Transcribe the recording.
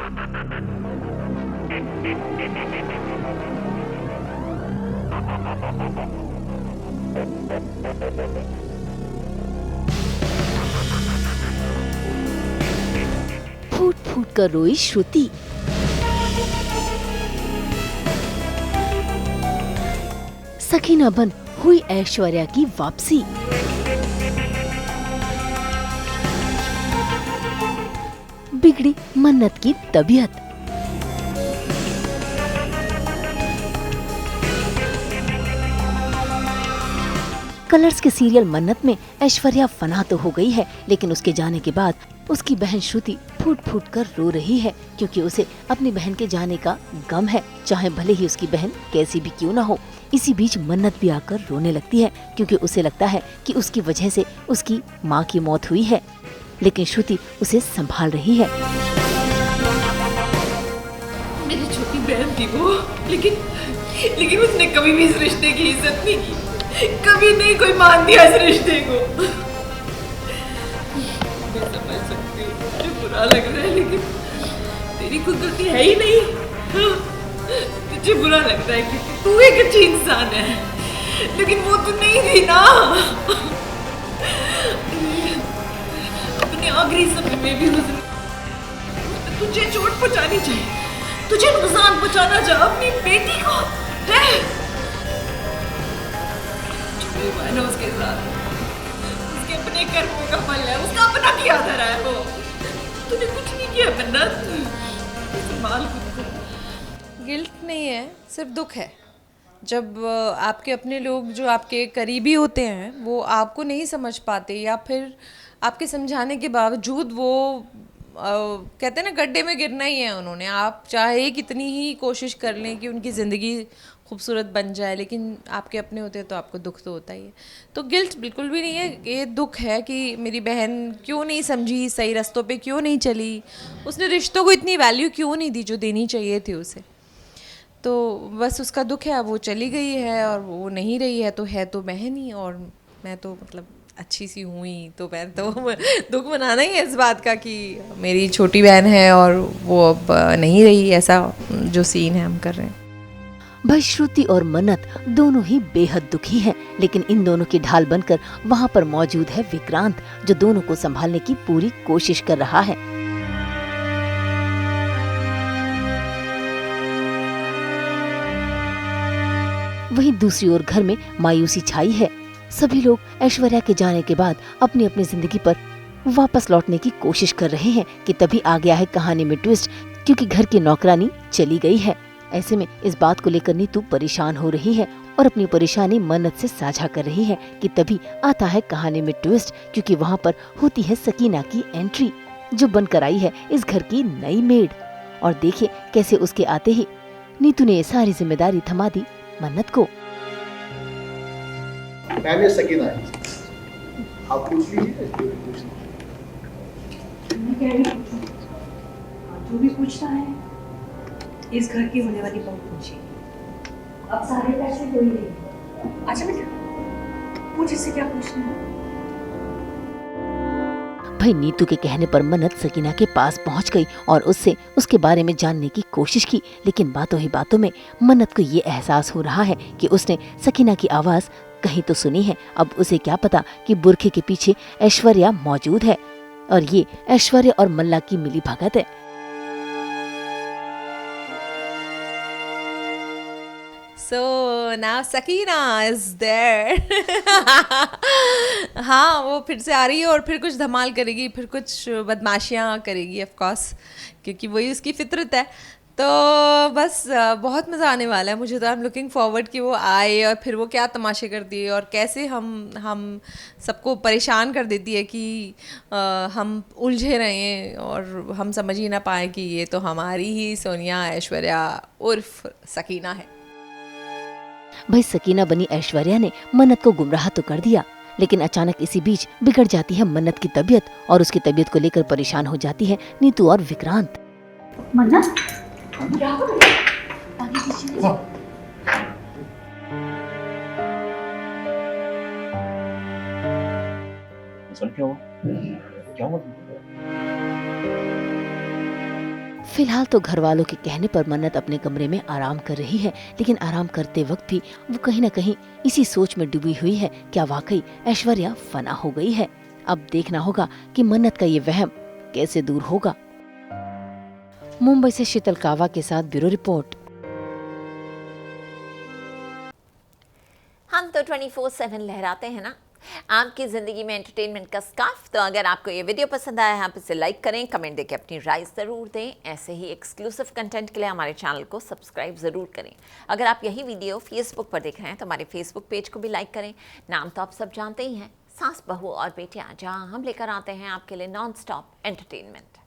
फूट फूट कर रोई श्रुति। सकीना बन हुई ऐश्वर्या की वापसी। बिगड़ी मन्नत की तबीयत। कलर्स के सीरियल मन्नत में ऐश्वर्या फना तो हो गई है, लेकिन उसके जाने के बाद उसकी बहन श्रुति फूट फूट कर रो रही है, क्योंकि उसे अपनी बहन के जाने का गम है, चाहे भले ही उसकी बहन कैसी भी क्यों ना हो। इसी बीच मन्नत भी आकर रोने लगती है, क्योंकि उसे लगता है कि उसकी वजह से उसकी माँ की मौत हुई है, लेकिन श्रुति उसे संभाल रही है। मेरी छोटी बहन थी वो, लेकिन उसने कभी भी इस रिश्ते की इज्जत नहीं की, कभी नहीं कोई मान दिया इस रिश्ते को। मैं समझ सकती हूँ मुझे बुरा लग रहा है, लेकिन तेरी कोई गलती है ही नहीं। तुझे बुरा लग रहा है क्योंकि तू एक अच्छी इंसान है, लेकिन वो तू नहीं थी ना। अपने आखिरी समय में भी उसने तुझे चोट पहुंचानी चाहिए, तुझे नुकसान पहुंचाना चाह अपनी बेटी को है। जो हुआ है ना उसके साथ, उसके अपने कर्मों का फल है, उसका अपना किया धरा है वो। तूने कुछ नहीं किया मन्नत, संभाल खुद को। गिल्ट नहीं है, सिर्फ दुख है। जब आपके अपने लोग जो आपके करीबी होते हैं वो आपको नहीं समझ पाते, या फिर आपके समझाने के बावजूद वो कहते हैं ना गड्ढे में गिरना ही है उन्होंने। आप चाहे कितनी ही कोशिश कर लें कि उनकी ज़िंदगी खूबसूरत बन जाए, लेकिन आपके अपने होते हैं तो आपको दुख तो होता ही है। तो गिल्ट बिल्कुल भी नहीं है, ये दुख है कि मेरी बहन क्यों नहीं समझी, सही रास्तों पे क्यों नहीं चली, उसने रिश्तों को इतनी वैल्यू क्यों नहीं दी जो देनी चाहिए थी उसे। तो बस उसका दुख है, वो चली गई है और वो नहीं रही है तो बहन ही, और मैं तो मतलब अच्छी सी हुई, तो मैं तो दुख मनाना ही है इस बात का कि मेरी छोटी बहन है और वो अब नहीं रही। ऐसा जो सीन है हम कर रहे हैं। भाई श्रुति और मन्नत दोनों ही बेहद दुखी हैं, लेकिन इन दोनों की ढाल बनकर वहाँ पर मौजूद है विक्रांत, जो दोनों को संभालने की पूरी कोशिश कर रहा है। वहीं दूसरी ओर घर में मायूसी छाई है। सभी लोग ऐश्वर्या के जाने के बाद अपनी अपनी जिंदगी पर वापस लौटने की कोशिश कर रहे हैं कि तभी आ गया है कहानी में ट्विस्ट, क्योंकि घर की नौकरानी चली गई है। ऐसे में इस बात को लेकर नीतू परेशान हो रही है और अपनी परेशानी मन्नत से साझा कर रही है कि तभी आता है कहानी में ट्विस्ट, क्योंकि वहाँ पर होती है सकीना की एंट्री, जो बनकर आई है इस घर की नई मेड। और देखिए कैसे उसके आते ही नीतू ने ये सारी जिम्मेदारी थमा दी मन्नत को। मैंने सकीना है, आप पूछ लीजिए जो भी पूछना है इस घर की होने वाली बहू पूछेगी। अब सारे पैसे कोई नहीं। अच्छा बेटा पूछ, इससे क्या पूछना है? भाई नीतू के कहने पर मन्नत सकीना के पास पहुंच गई और उससे उसके बारे में जानने की कोशिश की, लेकिन बातों ही बातों में मन्नत को ये एहसास हो रहा है कि उसने सकीना की आवाज कहीं तो सुनी है। अब उसे क्या पता कि बुरखे के पीछे ऐश्वर्या मौजूद है और ये ऐश्वर्या और मल्ला की मिली भगत है। So now Sakina is there. हाँ, वो फिर से आ रही है और फिर कुछ धमाल करेगी, फिर कुछ बदमाशियाँ करेगी ऑफ कोर्स, क्योंकि वही उसकी फितरत है। तो बस बहुत मज़ा आने वाला है मुझे। तो आई एम लुकिंग फॉरवर्ड कि वो आए और फिर वो क्या तमाशे करती है और कैसे हम सबको परेशान कर देती है कि हम उलझे रहें और हम समझ ही ना पाए कि ये तो हमारी ही सोनिया ऐश्वर्या उर्फ सकीना है। भाई सकीना बनी ऐश्वर्या ने मन्नत को गुमराह तो कर दिया, लेकिन अचानक इसी बीच बिगड़ जाती है मन्नत की तबीयत और उसकी तबीयत को लेकर परेशान हो जाती है नीतू और विक्रांत। मन्नत क्या हो रहा है? पानी पीछे। क्या हुआ? फिलहाल तो घर वालों के कहने पर मन्नत अपने कमरे में आराम कर रही है, लेकिन आराम करते वक्त भी वो कहीं न कहीं इसी सोच में डूबी हुई है, क्या वाकई ऐश्वर्या फना हो गई है। अब देखना होगा कि मन्नत का ये वहम कैसे दूर होगा। मुंबई से शीतल कावा के साथ ब्यूरो रिपोर्ट। हम तो 24/7 लहराते हैं ना आपकी ज़िंदगी में एंटरटेनमेंट का स्कार्फ। तो अगर आपको ये वीडियो पसंद आया है आप इसे लाइक करें, कमेंट देके अपनी राय ज़रूर दें। ऐसे ही एक्सक्लूसिव कंटेंट के लिए हमारे चैनल को सब्सक्राइब ज़रूर करें। अगर आप यही वीडियो फेसबुक पर देख रहे हैं तो हमारे फेसबुक पेज को भी लाइक करें। नाम तो आप सब जानते ही हैं, सास बहू और बेटियां, जहां हम लेकर आते हैं आपके लिए नॉन स्टॉप एंटरटेनमेंट।